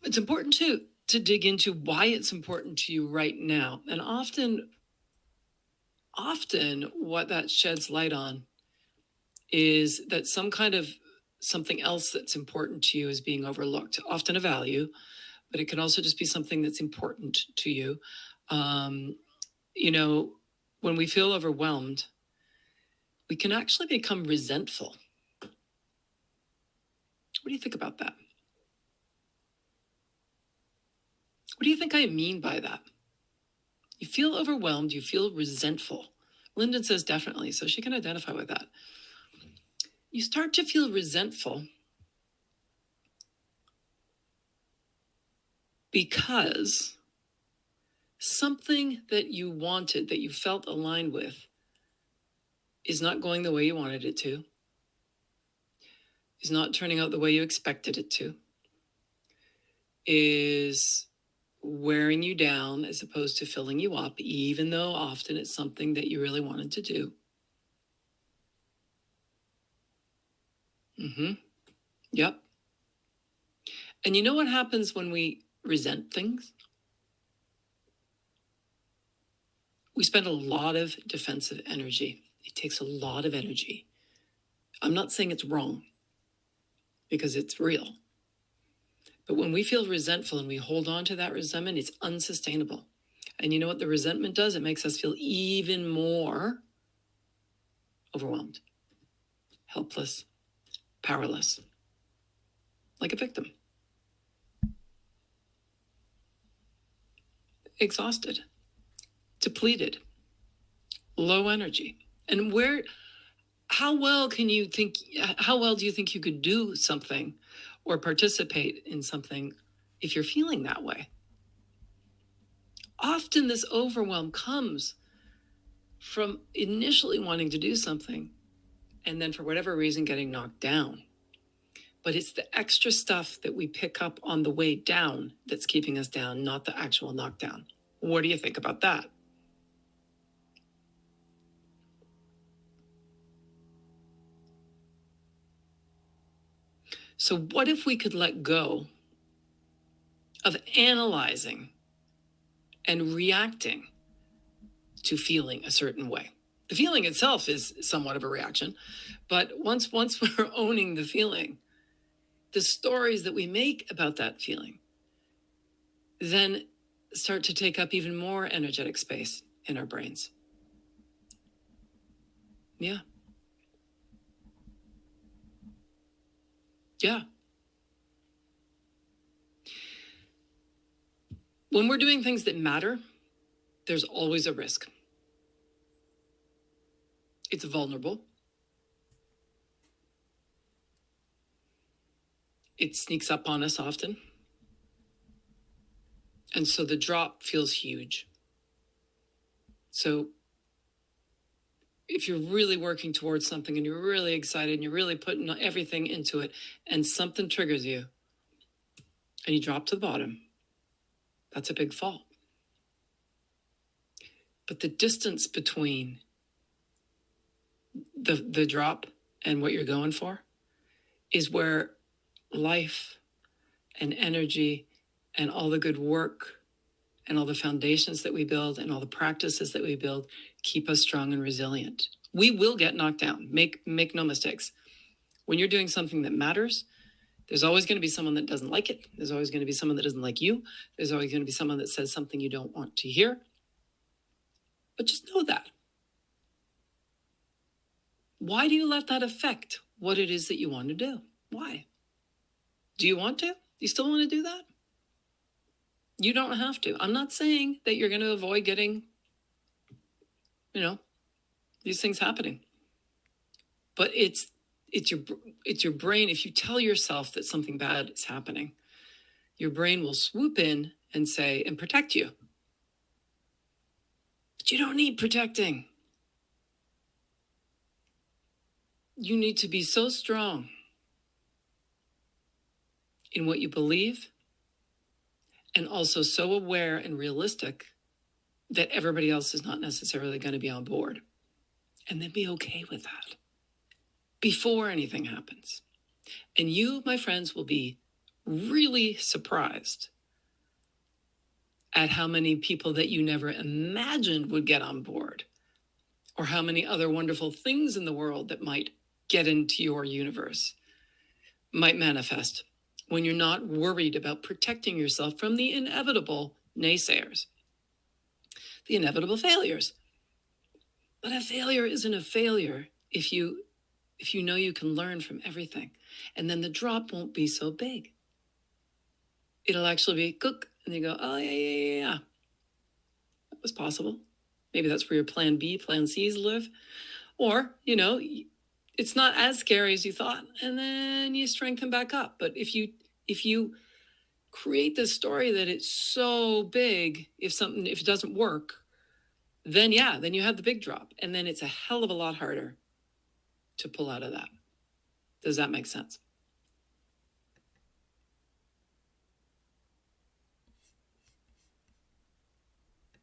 It's important to dig into why it's important to you right now. And often what that sheds light on is that something else that's important to you is being overlooked, often a value, but it can also just be something that's important to you. Um, when we feel overwhelmed, we can actually become resentful. What do you think about that? What do you think I mean by that? You feel overwhelmed, you feel resentful. Lyndon says definitely, so she can identify with that. You start to feel resentful because something that you wanted, that you felt aligned with, is not going the way you wanted it to, is not turning out the way you expected it to, is wearing you down as opposed to filling you up, even though often it's something that you really wanted to do. Yep. And you know what happens when we resent things? We spend a lot of defensive energy. It takes a lot of energy. I'm not saying it's wrong, because it's real. But when we feel resentful and we hold on to that resentment, it's unsustainable. And you know what the resentment does? It makes us feel even more overwhelmed, helpless, powerless, like a victim, exhausted, depleted, low energy. And how well do you think you could do something or participate in something if you're feeling that way? Often this overwhelm comes from initially wanting to do something and then for whatever reason getting knocked down. But it's the extra stuff that we pick up on the way down that's keeping us down, not the actual knockdown. What do you think about that? So what if we could let go of analyzing and reacting to feeling a certain way? The feeling itself is somewhat of a reaction, but once we're owning the feeling, the stories that we make about that feeling then start to take up even more energetic space in our brains. Yeah. Yeah. When we're doing things that matter, there's always a risk. It's vulnerable. It sneaks up on us often. And so the drop feels huge. So if you're really working towards something and you're really excited and you're really putting everything into it and something triggers you and you drop to the bottom, that's a big fall. But the distance between the drop and what you're going for is where life and energy and all the good work and all the foundations that we build and all the practices that we build keep us strong and resilient. We will get knocked down. Make no mistakes. When you're doing something that matters, there's always going to be someone that doesn't like it. There's always going to be someone that doesn't like you. There's always going to be someone that says something you don't want to hear. But just know that. Why do you let that affect what it is that you want to do? Why? Do you want to? Do you still want to do that? You don't have to. I'm not saying that you're going to avoid getting, these things happening. But it's your brain. If you tell yourself that something bad is happening, your brain will swoop in and say, and protect you. But you don't need protecting. You need to be so strong in what you believe and also so aware and realistic that everybody else is not necessarily going to be on board. And then be okay with that before anything happens. And you, my friends, will be really surprised at how many people that you never imagined would get on board, or how many other wonderful things in the world that might get into your universe, might manifest when you're not worried about protecting yourself from the inevitable naysayers, the inevitable failures. But a failure isn't a failure if you know you can learn from everything. And then the drop won't be so big. It'll actually be cook, and you go, oh yeah. That was possible. Maybe that's where your plan B, plan C's live. Or, it's not as scary as you thought, and then you strengthen back up. But if you create this story that it's so big, if it doesn't work, then you have the big drop, and then it's a hell of a lot harder to pull out of that. Does that make sense?